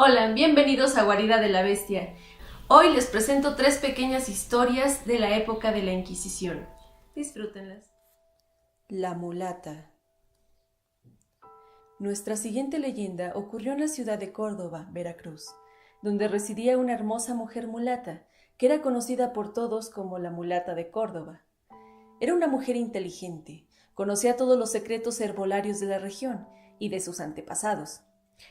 Hola, bienvenidos a Guarida de la Bestia. Hoy les presento 3 pequeñas historias de la época de la Inquisición. Disfrútenlas. La mulata. Nuestra siguiente leyenda ocurrió en la ciudad de Córdoba, Veracruz, donde residía una hermosa mujer mulata, que era conocida por todos como la mulata de Córdoba. Era una mujer inteligente, conocía todos los secretos herbolarios de la región y de sus antepasados.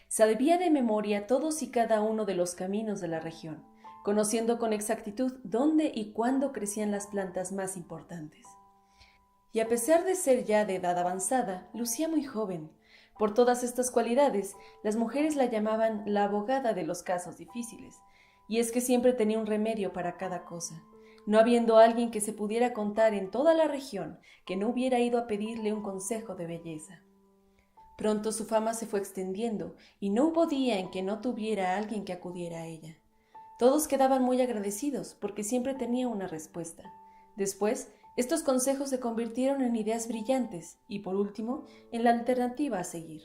Sabía de memoria todos y cada uno de los caminos de la región, conociendo con exactitud dónde y cuándo crecían las plantas más importantes. Y a pesar de ser ya de edad avanzada, lucía muy joven. Por todas estas cualidades, las mujeres la llamaban la abogada de los casos difíciles, y es que siempre tenía un remedio para cada cosa, no habiendo alguien que se pudiera contar en toda la región que no hubiera ido a pedirle un consejo de belleza. Pronto su fama se fue extendiendo, y no hubo día en que no tuviera a alguien que acudiera a ella. Todos quedaban muy agradecidos, porque siempre tenía una respuesta. Después, estos consejos se convirtieron en ideas brillantes, y por último, en la alternativa a seguir.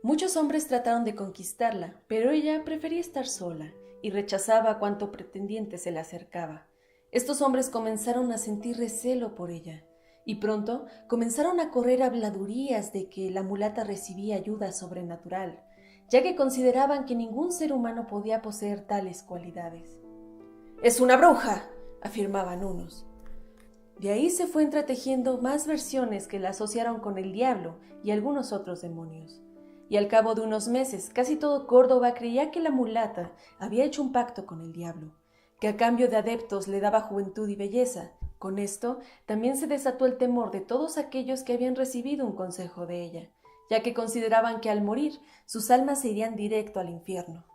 Muchos hombres trataron de conquistarla, pero ella prefería estar sola, y rechazaba a cuanto pretendiente se le acercaba. Estos hombres comenzaron a sentir recelo por ella, y pronto comenzaron a correr habladurías de que la mulata recibía ayuda sobrenatural, ya que consideraban que ningún ser humano podía poseer tales cualidades. «¡Es una bruja!», afirmaban unos. De ahí se fue entretejiendo más versiones que la asociaron con el diablo y algunos otros demonios. Y al cabo de unos meses, casi todo Córdoba creía que la mulata había hecho un pacto con el diablo, que a cambio de adeptos le daba juventud y belleza. Con esto también se desató el temor de todos aquellos que habían recibido un consejo de ella, ya que consideraban que al morir sus almas se irían directo al infierno.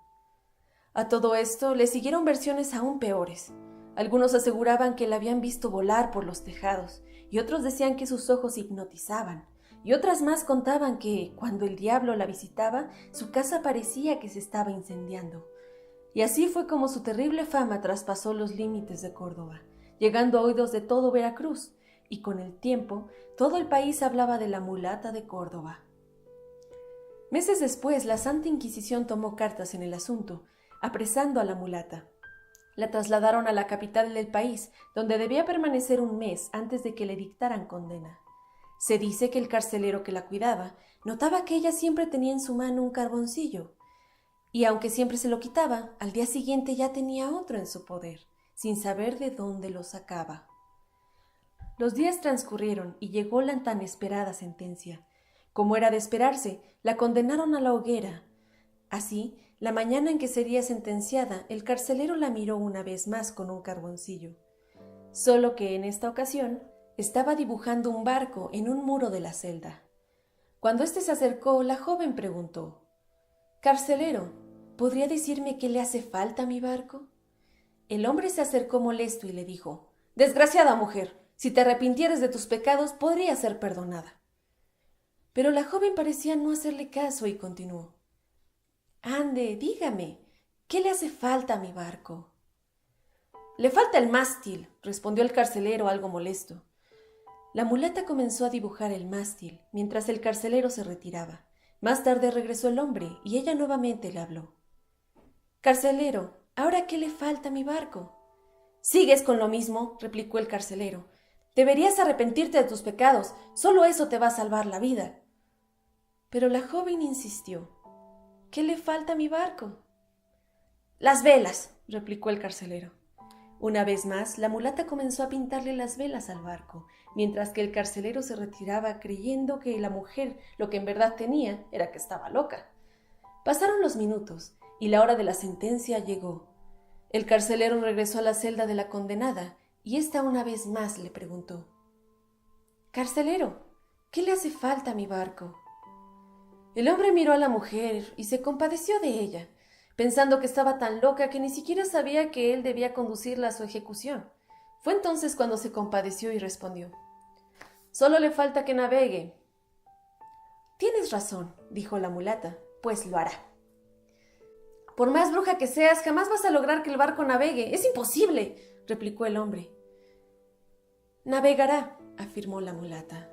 A todo esto le siguieron versiones aún peores. Algunos aseguraban que la habían visto volar por los tejados, y otros decían que sus ojos hipnotizaban, y otras más contaban que, cuando el diablo la visitaba, su casa parecía que se estaba incendiando. Y así fue como su terrible fama traspasó los límites de Córdoba, llegando a oídos de todo Veracruz, y con el tiempo todo el país hablaba de la mulata de Córdoba. Meses después, la Santa Inquisición tomó cartas en el asunto, apresando a la mulata. La trasladaron a la capital del país, donde debía permanecer un mes antes de que le dictaran condena. Se dice que el carcelero que la cuidaba notaba que ella siempre tenía en su mano un carboncillo, y aunque siempre se lo quitaba, al día siguiente ya tenía otro en su poder, sin saber de dónde lo sacaba. Los días transcurrieron y llegó la tan esperada sentencia. Como era de esperarse, la condenaron a la hoguera. Así, la mañana en que sería sentenciada, el carcelero la miró una vez más con un carboncillo. Solo que en esta ocasión estaba dibujando un barco en un muro de la celda. Cuando éste se acercó, la joven preguntó: «Carcelero, ¿podría decirme qué le hace falta a mi barco?». El hombre se acercó molesto y le dijo: «Desgraciada mujer, si te arrepintieres de tus pecados, podría ser perdonada». Pero la joven parecía no hacerle caso y continuó: «Ande, dígame, ¿qué le hace falta a mi barco?». «Le falta el mástil», respondió el carcelero algo molesto. La mulata comenzó a dibujar el mástil, mientras el carcelero se retiraba. Más tarde regresó el hombre, y ella nuevamente le habló. «Carcelero, ¿ahora qué le falta a mi barco?». «Sigues con lo mismo», replicó el carcelero. «Deberías arrepentirte de tus pecados, solo eso te va a salvar la vida». Pero la joven insistió: «¿Qué le falta a mi barco?». «Las velas», replicó el carcelero. Una vez más, la mulata comenzó a pintarle las velas al barco, mientras que el carcelero se retiraba creyendo que la mujer lo que en verdad tenía era que estaba loca. Pasaron los minutos, y la hora de la sentencia llegó. El carcelero regresó a la celda de la condenada, y ésta una vez más le preguntó: «Carcelero, ¿qué le hace falta a mi barco?». El hombre miró a la mujer y se compadeció de ella, pensando que estaba tan loca que ni siquiera sabía que él debía conducirla a su ejecución. Fue entonces cuando se compadeció y respondió: «Solo le falta que navegue». «Tienes razón», dijo la mulata, «pues lo hará». «Por más bruja que seas, jamás vas a lograr que el barco navegue. Es imposible», replicó el hombre. «Navegará», afirmó la mulata.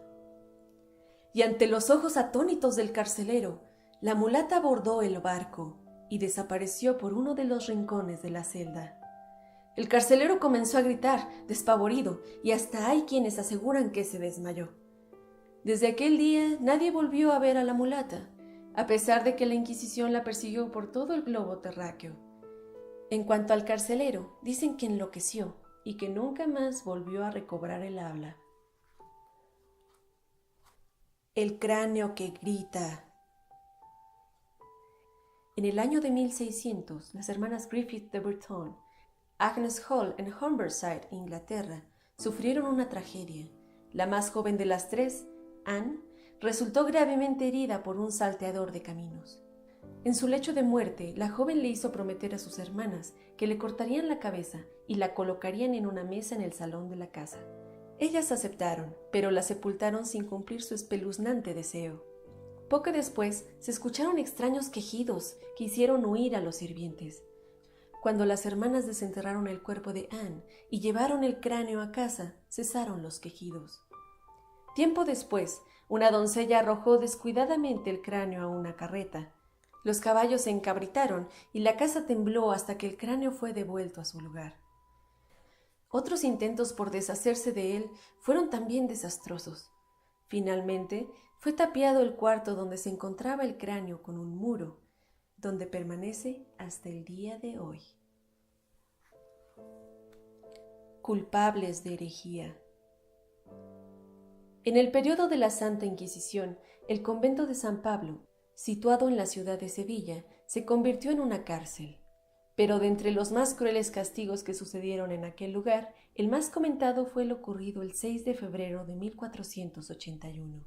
Y ante los ojos atónitos del carcelero, la mulata abordó el barco y desapareció por uno de los rincones de la celda. El carcelero comenzó a gritar, despavorido, y hasta hay quienes aseguran que se desmayó. Desde aquel día nadie volvió a ver a la mulata, a pesar de que la Inquisición la persiguió por todo el globo terráqueo. En cuanto al carcelero, dicen que enloqueció y que nunca más volvió a recobrar el habla. El cráneo que grita. En el año de 1600, las hermanas Griffith de Burton, Agnes Hall en Humberside, Inglaterra, sufrieron una tragedia. La más joven de las tres, Anne, resultó gravemente herida por un salteador de caminos. En su lecho de muerte, la joven le hizo prometer a sus hermanas que le cortarían la cabeza y la colocarían en una mesa en el salón de la casa. Ellas aceptaron, pero la sepultaron sin cumplir su espeluznante deseo. Poco después, se escucharon extraños quejidos que hicieron huir a los sirvientes. Cuando las hermanas desenterraron el cuerpo de Anne y llevaron el cráneo a casa, cesaron los quejidos. Tiempo después, una doncella arrojó descuidadamente el cráneo a una carreta. Los caballos se encabritaron y la casa tembló hasta que el cráneo fue devuelto a su lugar. Otros intentos por deshacerse de él fueron también desastrosos. Finalmente, fue tapiado el cuarto donde se encontraba el cráneo con un muro, donde permanece hasta el día de hoy. Culpables de herejía. En el periodo de la Santa Inquisición, el convento de San Pablo, situado en la ciudad de Sevilla, se convirtió en una cárcel. Pero de entre los más crueles castigos que sucedieron en aquel lugar, el más comentado fue el ocurrido el 6 de febrero de 1481.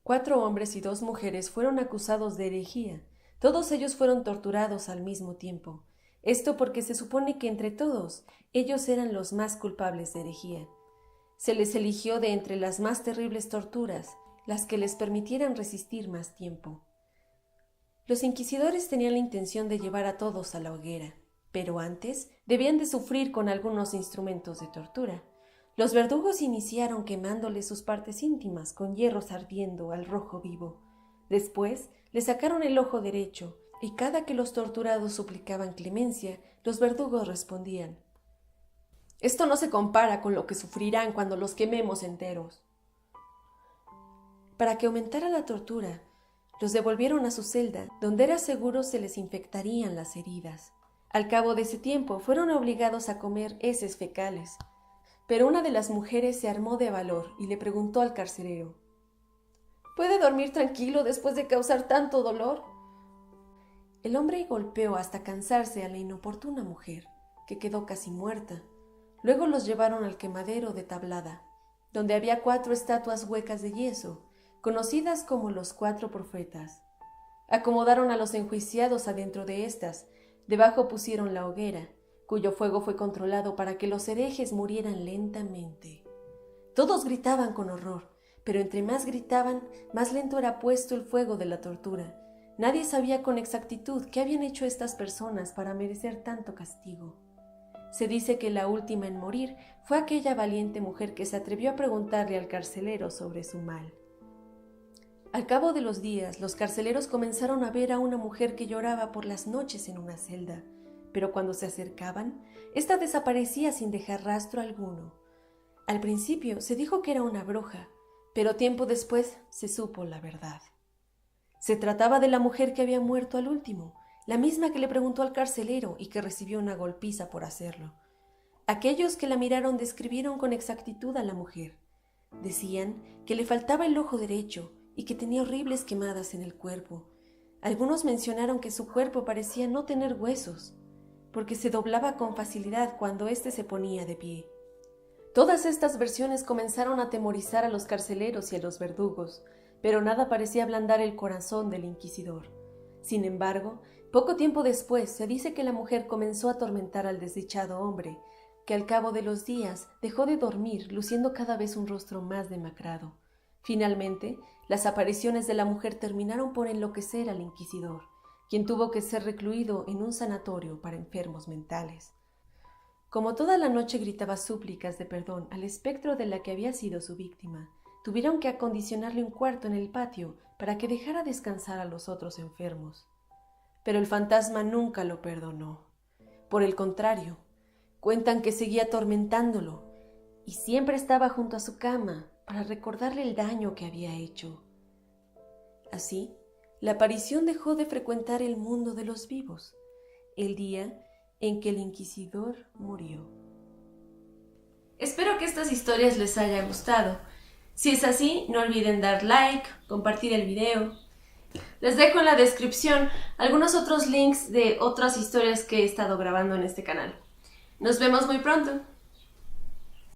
4 hombres y 2 mujeres fueron acusados de herejía. Todos ellos fueron torturados al mismo tiempo. Esto porque se supone que entre todos ellos eran los más culpables de herejía. Se les eligió de entre las más terribles torturas, las que les permitieran resistir más tiempo. Los inquisidores tenían la intención de llevar a todos a la hoguera, pero antes debían de sufrir con algunos instrumentos de tortura. Los verdugos iniciaron quemándoles sus partes íntimas con hierros ardiendo al rojo vivo. Después le sacaron el ojo derecho, y cada que los torturados suplicaban clemencia, los verdugos respondían: «Esto no se compara con lo que sufrirán cuando los quememos enteros». Para que aumentara la tortura, los devolvieron a su celda, donde era seguro se les infectarían las heridas. Al cabo de ese tiempo fueron obligados a comer heces fecales. Pero una de las mujeres se armó de valor y le preguntó al carcelero: «¿Puede dormir tranquilo después de causar tanto dolor?». El hombre golpeó hasta cansarse a la inoportuna mujer, que quedó casi muerta. Luego los llevaron al quemadero de Tablada, donde había 4 estatuas huecas de yeso, conocidas como los 4 profetas. Acomodaron a los enjuiciados adentro de estas. Debajo pusieron la hoguera, cuyo fuego fue controlado para que los herejes murieran lentamente. Todos gritaban con horror, pero entre más gritaban, más lento era puesto el fuego de la tortura. Nadie sabía con exactitud qué habían hecho estas personas para merecer tanto castigo. Se dice que la última en morir fue aquella valiente mujer que se atrevió a preguntarle al carcelero sobre su mal. Al cabo de los días, los carceleros comenzaron a ver a una mujer que lloraba por las noches en una celda, pero cuando se acercaban, ésta desaparecía sin dejar rastro alguno. Al principio se dijo que era una bruja, pero tiempo después se supo la verdad. Se trataba de la mujer que había muerto al último, la misma que le preguntó al carcelero y que recibió una golpiza por hacerlo. Aquellos que la miraron describieron con exactitud a la mujer. Decían que le faltaba el ojo derecho y que tenía horribles quemadas en el cuerpo. Algunos mencionaron que su cuerpo parecía no tener huesos, porque se doblaba con facilidad cuando éste se ponía de pie. Todas estas versiones comenzaron a atemorizar a los carceleros y a los verdugos, pero nada parecía ablandar el corazón del inquisidor. Sin embargo, poco tiempo después se dice que la mujer comenzó a atormentar al desdichado hombre, que al cabo de los días dejó de dormir, luciendo cada vez un rostro más demacrado. Finalmente, las apariciones de la mujer terminaron por enloquecer al inquisidor, quien tuvo que ser recluido en un sanatorio para enfermos mentales. Como toda la noche gritaba súplicas de perdón al espectro de la que había sido su víctima, tuvieron que acondicionarle un cuarto en el patio para que dejara descansar a los otros enfermos. pero el fantasma nunca lo perdonó. Por el contrario, cuentan que seguía atormentándolo y siempre estaba junto a su cama para recordarle el daño que había hecho. Así, la aparición dejó de frecuentar el mundo de los vivos, el día en que el inquisidor murió. Espero que estas historias les haya gustado. Si es así, no olviden dar like, compartir el video. Les dejo en la descripción algunos otros links de otras historias que he estado grabando en este canal. Nos vemos muy pronto.